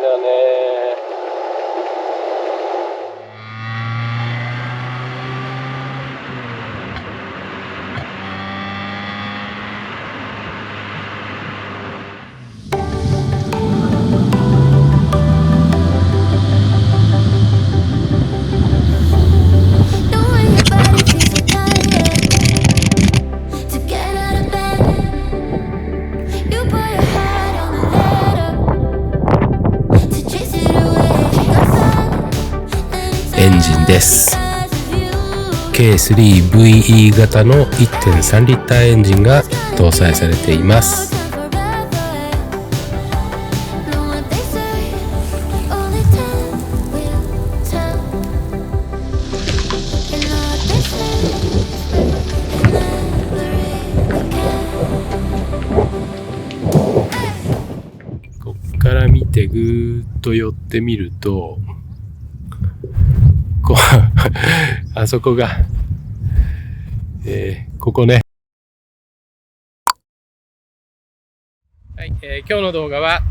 だね。エンジンです。 K3VE 型の 1.3 リッターエンジンが搭載されています。こっから見てぐーっと寄ってみると、あそこが、ここね。はい、今日の動画は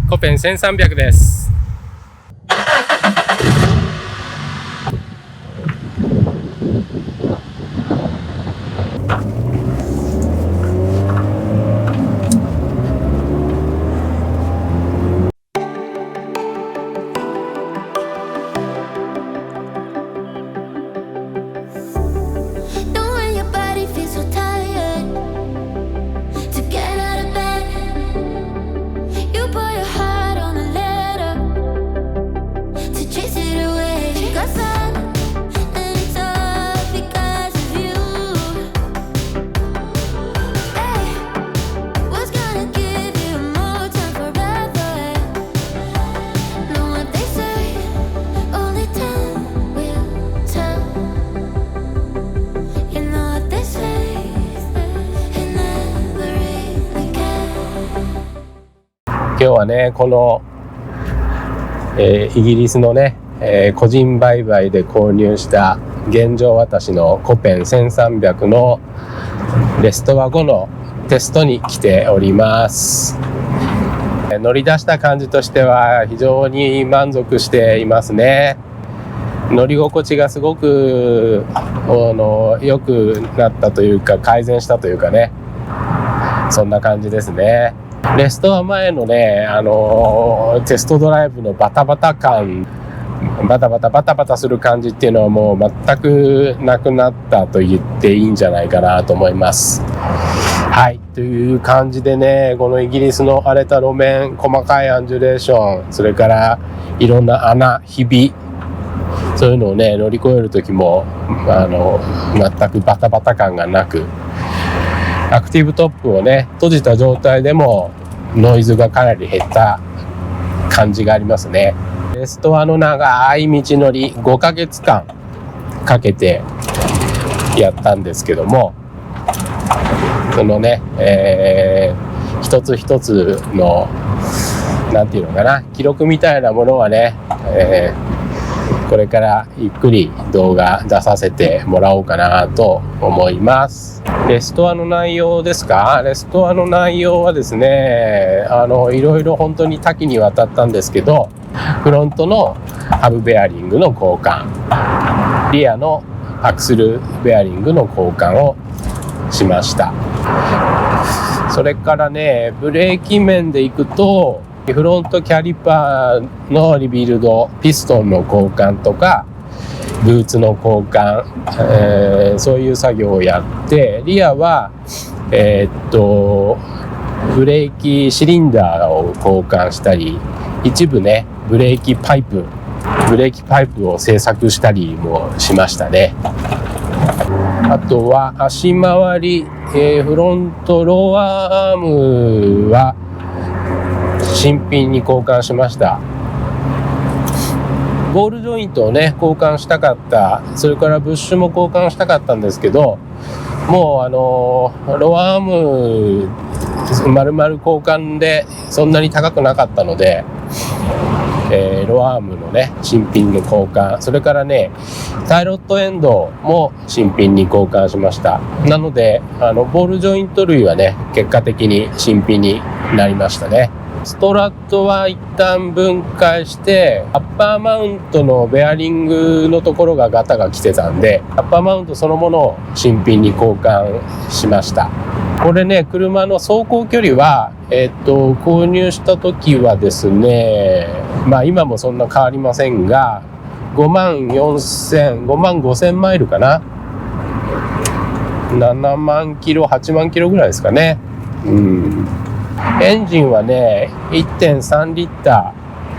コペン1300です。今日はね、この、イギリスのね、個人売買で購入した現状私のコペン1300のレストア後のテストに来ております。乗り出した感じとしては非常に満足していますね。乗り心地がすごく良くなったというか、改善したというかね、そんな感じですね。レストア前のね、テストドライブのバタバタ感、バタバタする感じっていうのはもう全くなくなったと言っていいんじゃないかなと思います。はい、という感じでね、このイギリスの荒れた路面、細かいアンジュレーション、それからいろんな穴、ひび、そういうのをね乗り越える時も全くバタバタ感がなく、アクティブトップをね閉じた状態でもノイズがかなり減った感じがありますね。レストアの長い道のり5ヶ月間かけてやったんですけども、そのね、一つ一つのなんていうのかな、記録みたいなものはね、これからゆっくり動画出させてもらおうかなと思います。レストアの内容ですか？レストアの内容はですね、いろいろ本当に多岐にわたったんですけど、フロントのハブベアリングの交換、リアのアクスルベアリングの交換をしました。それからね、ブレーキ面でいくと、フロントキャリパーのリビルド、ピストンの交換とかブーツの交換、そういう作業をやって、リアはブレーキシリンダーを交換したり、一部ねブレーキパイプを製作したりもしましたね。あとは足回り、フロントローアームは新品に交換しました。ボールジョイントをね交換したかった、それからブッシュも交換したかったんですけど、もうローアーム丸々交換でそんなに高くなかったので、ロアームのね新品の交換、それからねタイロットエンドも新品に交換しました。なのでボールジョイント類はね結果的に新品になりましたね。ストラットは一旦分解して、アッパーマウントのベアリングのところがガタが来てたんで、アッパーマウントそのものを新品に交換しました。これね、車の走行距離は、購入した時はですね、まあ今もそんな変わりませんが、5万5千マイルかな。7万キロ、8万キロぐらいですかね。エンジンはね 1.3 リッタ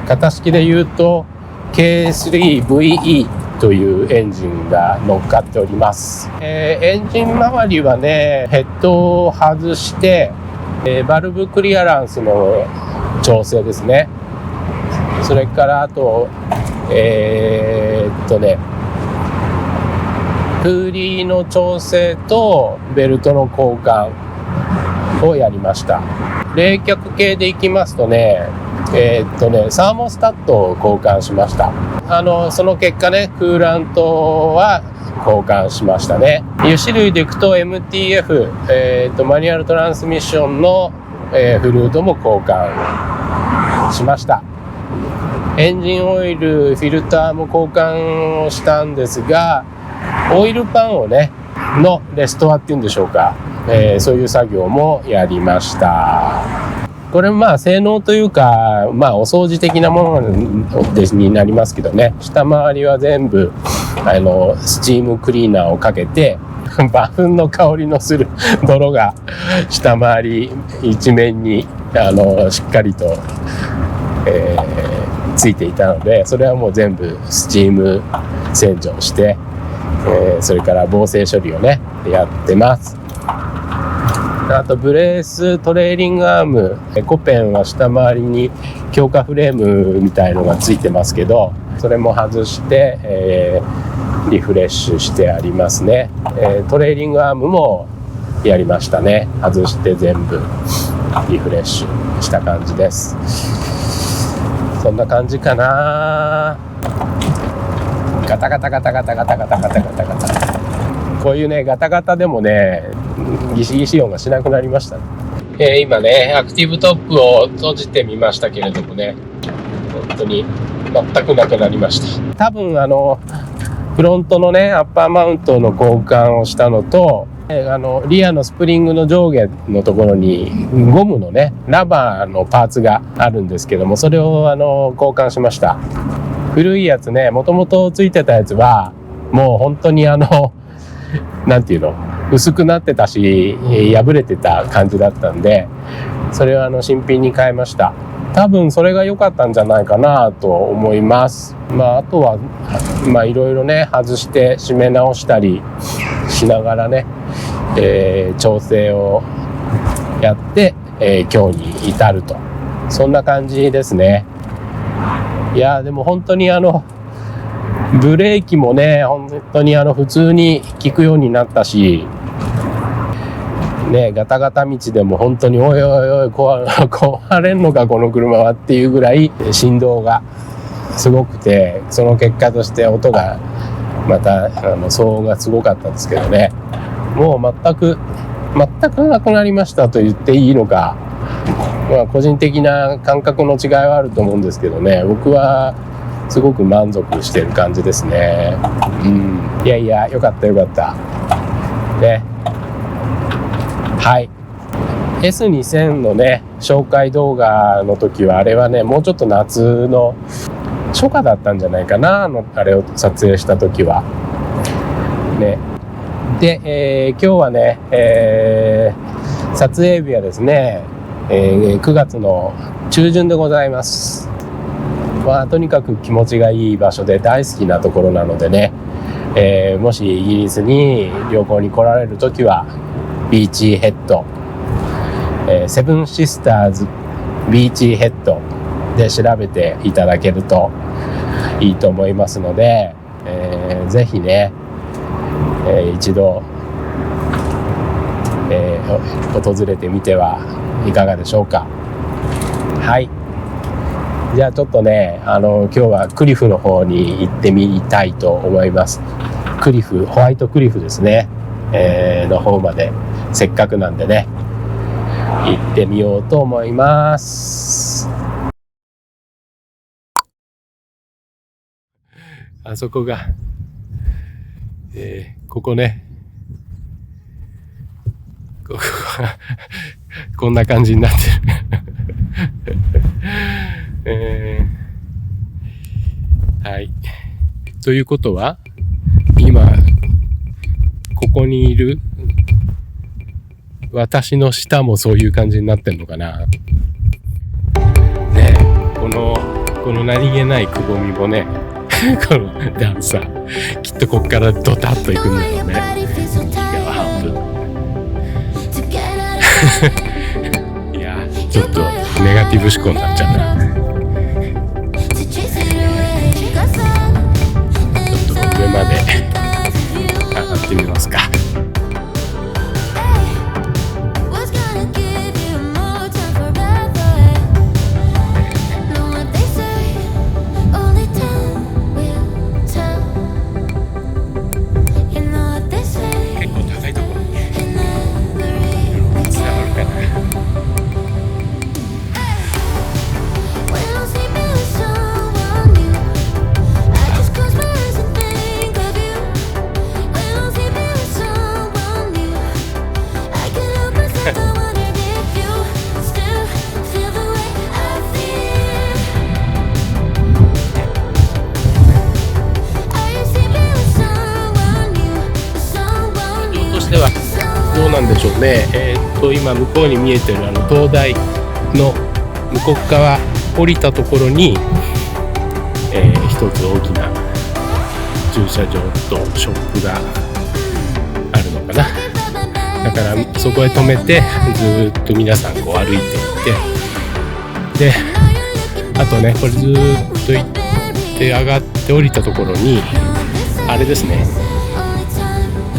ー、型式で言うと K3VE というエンジンが乗っかっております。エンジン周りはねヘッドを外して、バルブクリアランスの調整ですね。それからあとプーリーの調整とベルトの交換をやりました。冷却系でいきますとね、サーモスタットを交換しました。その結果ね、クーラントは交換しましたね。油脂類でいくと MTF、マニュアルトランスミッションの、フルードも交換しました。エンジンオイル、フィルターも交換をしたんですが、オイルパンをねのレストアっていうんでしょうか、そういう作業もやりました。これまあ性能というか、まあお掃除的なものになりますけどね、下回りは全部スチームクリーナーをかけて馬糞の香りのする泥が下回り一面にしっかりと、ついていたので、それはもう全部スチーム洗浄して、それから防水処理をねやってます。あとブレース、トレーリングアーム、コペンは下回りに強化フレームみたいのがついてますけど、それも外して、リフレッシュしてありますね。トレーリングアームもやりましたね。外して全部リフレッシュした感じです。そんな感じかな。ガタガタガタガタガタガタガタガタガタ、こういうねガタガタでもねギシギシ音がしなくなりましたね。今ねアクティブトップを閉じてみましたけれどもね、本当に全くなくなりました。多分フロントのねアッパーマウントの交換をしたのと、リアのスプリングの上下のところにゴムのねラバーのパーツがあるんですけども、それを交換しました。古いやつね、もともとついてたやつはもう本当になんていうの、薄くなってたし破れてた感じだったんで、それを新品に変えました。多分それが良かったんじゃないかなと思います。あとはいろいろね外して締め直したりしながらね、調整をやって、今日に至ると、そんな感じですね。いやでも本当にブレーキもね本当に普通に効くようになったしね、ガタガタ道でも本当においおいおい壊れんのかこの車はっていうぐらい振動がすごくて、その結果として音がまた騒音がすごかったんですけどね、もう全くなくなりましたと言っていいのか、個人的な感覚の違いはあると思うんですけどね、僕はすごく満足してる感じですね。いやいやよかったよかったね。はい、S2000 のね紹介動画の時はあれはねもうちょっと夏の初夏だったんじゃないかな、あれを撮影した時はね。で、今日はね、撮影日はですね、9月の中旬でございます。とにかく気持ちがいい場所で大好きなところなのでね、もしイギリスに旅行に来られる時はビーチヘッド、セブンシスターズビーチヘッドで調べていただけるといいと思いますので、ぜひね、一度、訪れてみてはいかがでしょうか。はい、じゃあちょっとね、今日はクリフの方に行ってみたいと思います。クリフ、ホワイトクリフですね、の方までせっかくなんでね、行ってみようと思います。あそこが、ここね、ここがこんな感じになってる、はい。ということは、今ここにいる私の下もそういう感じになってんのかな。ねえ、この何気ないくぼみもねこのダンサーきっとこっからドタッといくんだろうね。右側半分いやちょっとネガティブ思考になっちゃうな。ちょっと上まで上がってみますか。どうなんでしょうね。今向こうに見えてる灯台の向こう側降りたところに、一つ大きな駐車場とショップがあるのかな。だからそこへ止めてずっと皆さんこう歩いていってで、あとねこれずっと行って上がって降りたところにあれですね、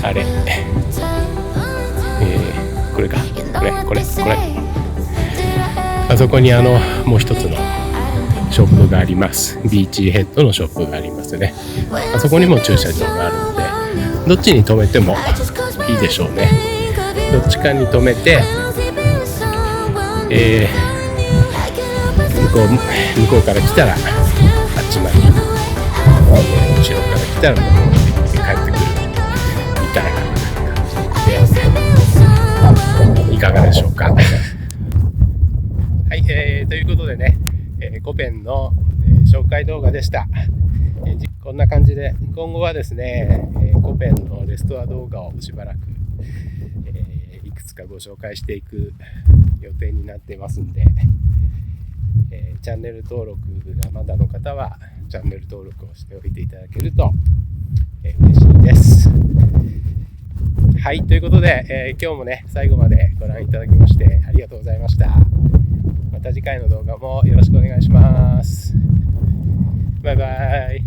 あれこれか、これあそこにもう一つのショップがあります。ビーチヘッドのショップがありますね。あそこにも駐車場があるので、どっちに止めてもいいでしょうね。どっちかに止めて、向こうから来たらあっちまで、後ろから来たら向こうまで行って帰ってくるみたいな感じで、いかがでしょうか。はい、ということでね、コペンの、紹介動画でした。こんな感じで今後はですね、コペンのレストア動画をしばらく、いくつかご紹介していく予定になっていますんで、チャンネル登録がまだの方はチャンネル登録をしておいていただけると、嬉しいです。はい、ということで、今日もね最後までご覧いただきましてありがとうございました。また次回の動画もよろしくお願いします。バイバイ。